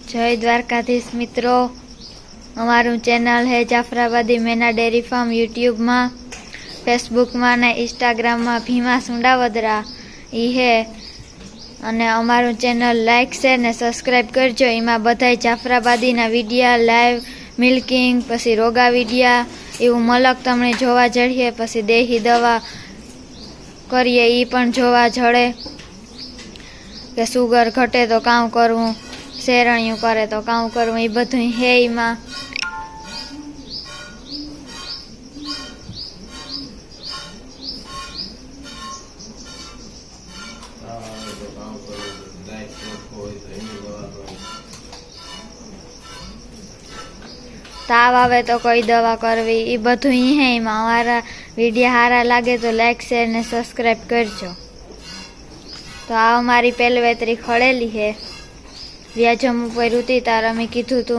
जय द्वारकाधीश मित्रों, अमारू चेनल है जाफराबादी मेना डेरी फार्म यूट्यूब में, फेसबुक में ने इंस्टाग्राम में भीमा सुंडावदरा ई है अने अमारू चेनल लाइक शेर ने सब्सक्राइब करजो। एमां बधाय जाफराबादी ना विडिया, लाइव मिल्किंग, पछी रोगा विडिया एवं मलक तमने जोवा जड़ीए, पछी देही दवा करीए ई पण जोवा जड़े के सुगर घटे तो कां करवुं, शेरणियों करे तो कां करवुं, ए बधुं है एमां। ताव आवे तो कोई दवा करवी, ए बधुं है एमां। अमारा विडिया हारा लागे तो लाइक शेर ने सब्सक्राइब करजो। तो आ अमारी पेलवेतरी खड़ेली है, व्याजम पर उती तार अमे कीधुं तू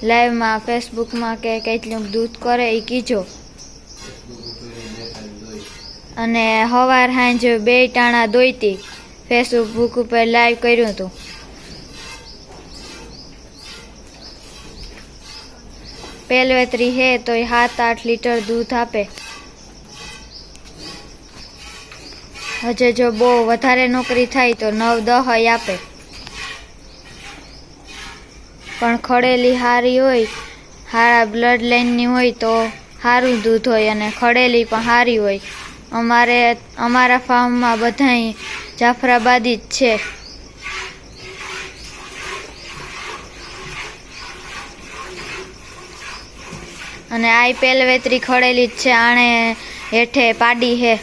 लाइव में फेसबुक में के केटલું दूध करे ए कीजो। अने हवार हांज 2 टाणा दोईती फेसबुक पर लाइव कर्युं तू। पेलवेतरी है तो 7-8 लीटर दूध आपे। हजे जो बो वधारे नौकरी थाय तो 9-10 आपे, पण खड़ेली हारी होय, हारा ब्लड लाइन नी होय तो हारू दूध होय अने खड़ेली पण हारी होय। अमारा फार्म में बधाय जाफराबादी ज छे। अने आई पेलवेतरी खड़ेली ज छे, आणे हेठे पाडी है।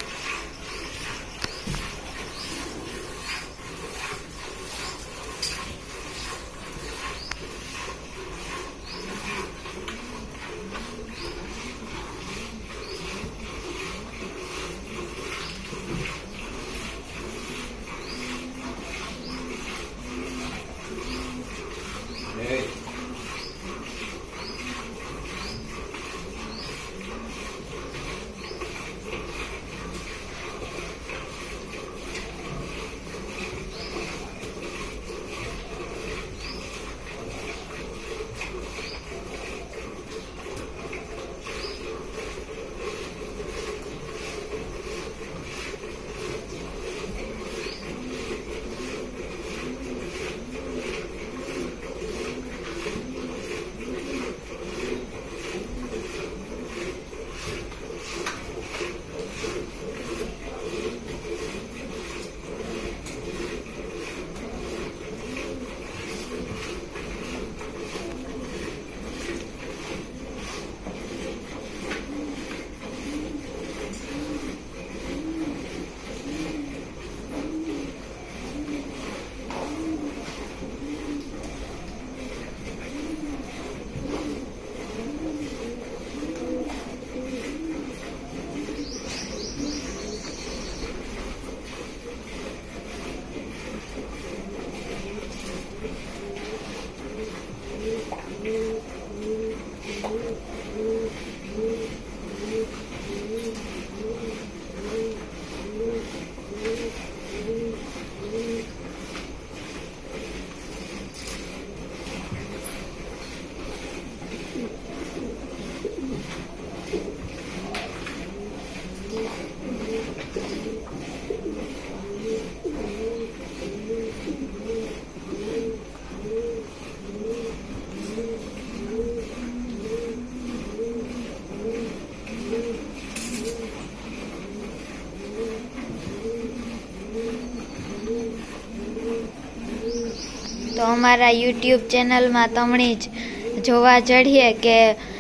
तो अमारा यूट्यूब चेनल में तमणी ज जोवा जड़ीए के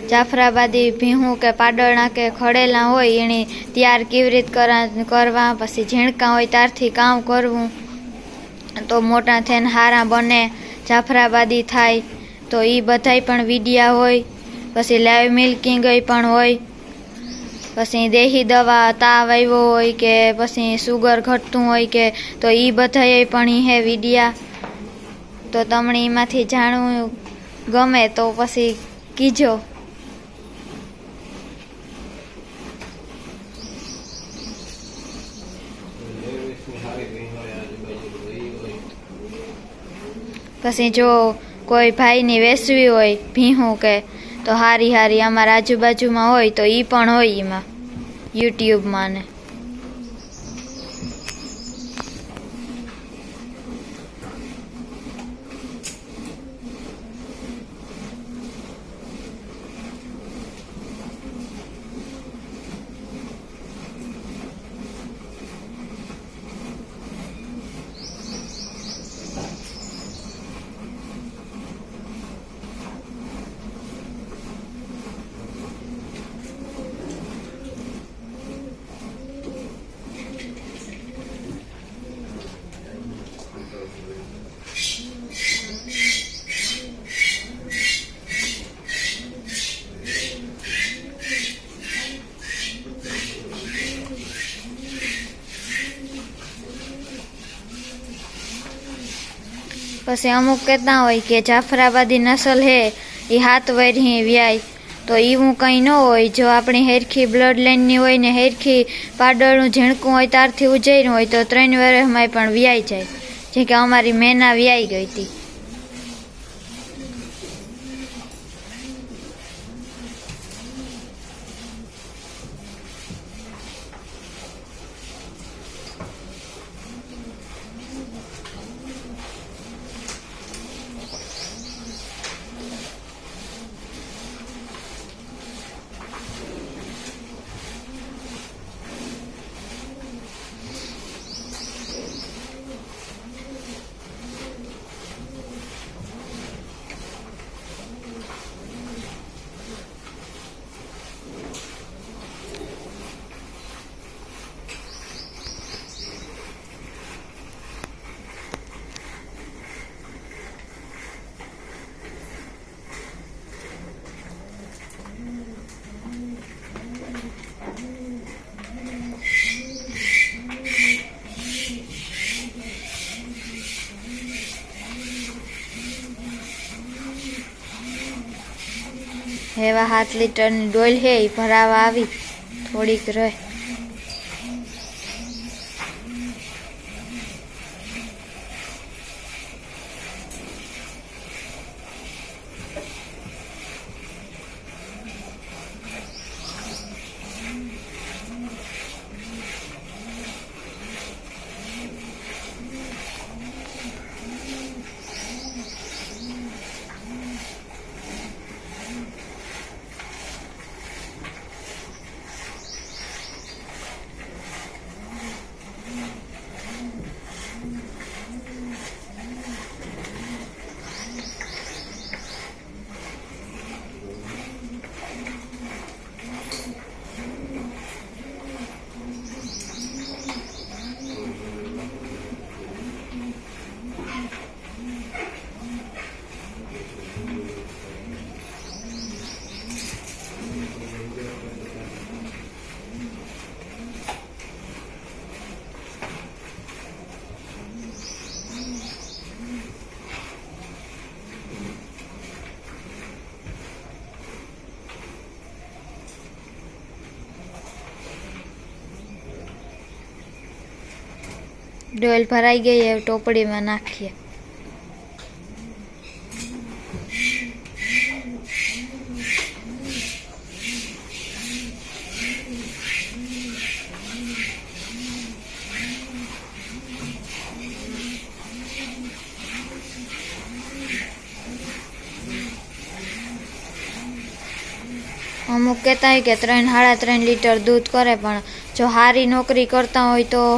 जाफराबादी भीहूँ के पाडळना के खड़ेला होय एनी तैयार केवी रीत करवा, पछी झीणका होय त्यारथी कां करवुं तो मोटा थईने हारा बने, जाफराबादी थाय तो ई बधाय पण विडिया होय। पछी लाइव मिल्किंग पण होय, पछी देही दवा ताव आव्यो होय के पछी सुगर घटतुं होय के तो ई बधाय पण ई है विडिया। तो तमणे एमांथी जाणવું गमे तो पछी कीजो। પછી જો કોઈ ભાઈની વેસવી હોય ભીહું કે તો હારી હારી અમારા આજુબાજુમાં હોય તો ઈ પણ હોય એમાં યુટ્યુબમાં ને પછી અમુક કહેતા હોય કે જાફરાબાદી નસલ હે એ 7 વર્ષની વ્યાય તો એવું કંઈ ન હોય જો આપણી હેરખી બ્લડ લાઇનની હોય ને હેરખી પાડળનું ઝીણકું હોય ત્યારથી ઉજૈરું હોય તો 3 વર્ષમાં પણ વ્યાઈ જાય જે કે અમારી મેના વ્યાઈ ગઈ હતી એવા 7 લીટરની ડોલ હે એ ભરાવા આવી થોડીક રહે ડોલ ભરાઈ ગઈ એ ટોપડીમાં નાખીએ અમુક કહેતા હોય કે 3-3.5 લીટર દૂધ કરે પણ જો સારી નોકરી કરતા હોય તો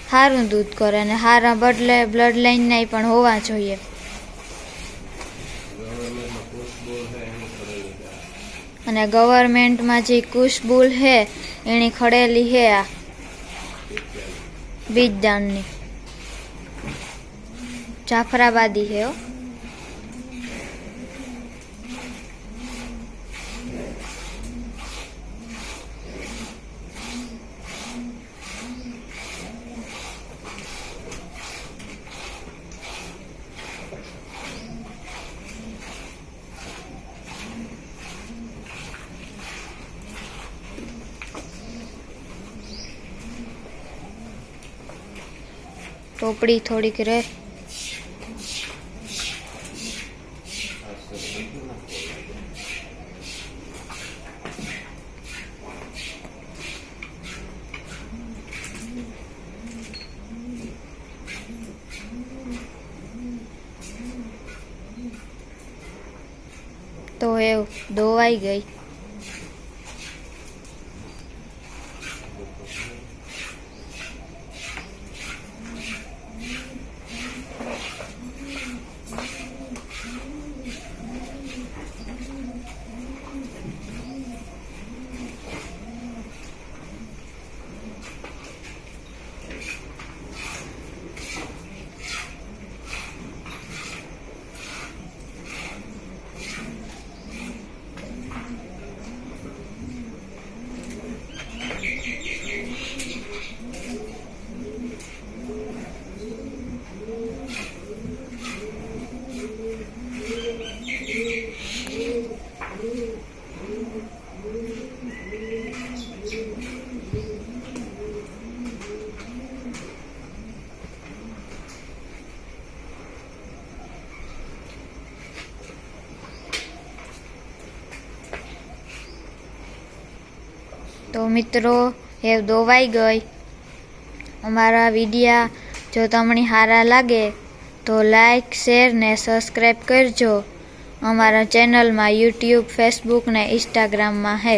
સારું દૂધ કરે અને સારા બ્લડ લાઇનના પણ હોવા જોઈએ અને ગવર્મેન્ટમાં જે કુશબુલ હે એની ખડેલી હે આ બીજદાનની જાફરાબાદી હે ટોપડી થોડીક રહે હેવ દોવાઈ ગઈ. તો મિત્રો હેવ દોવાઈ ગઈ. અમારા વિડીયા જો તમને સારા લાગે તો લાઈક, શેર ને સબસ્ક્રાઈબ કરજો. અમારા ચેનલમાં યુટ્યુબ, ફેસબુક ને ઇન્સ્ટાગ્રામમાં હે.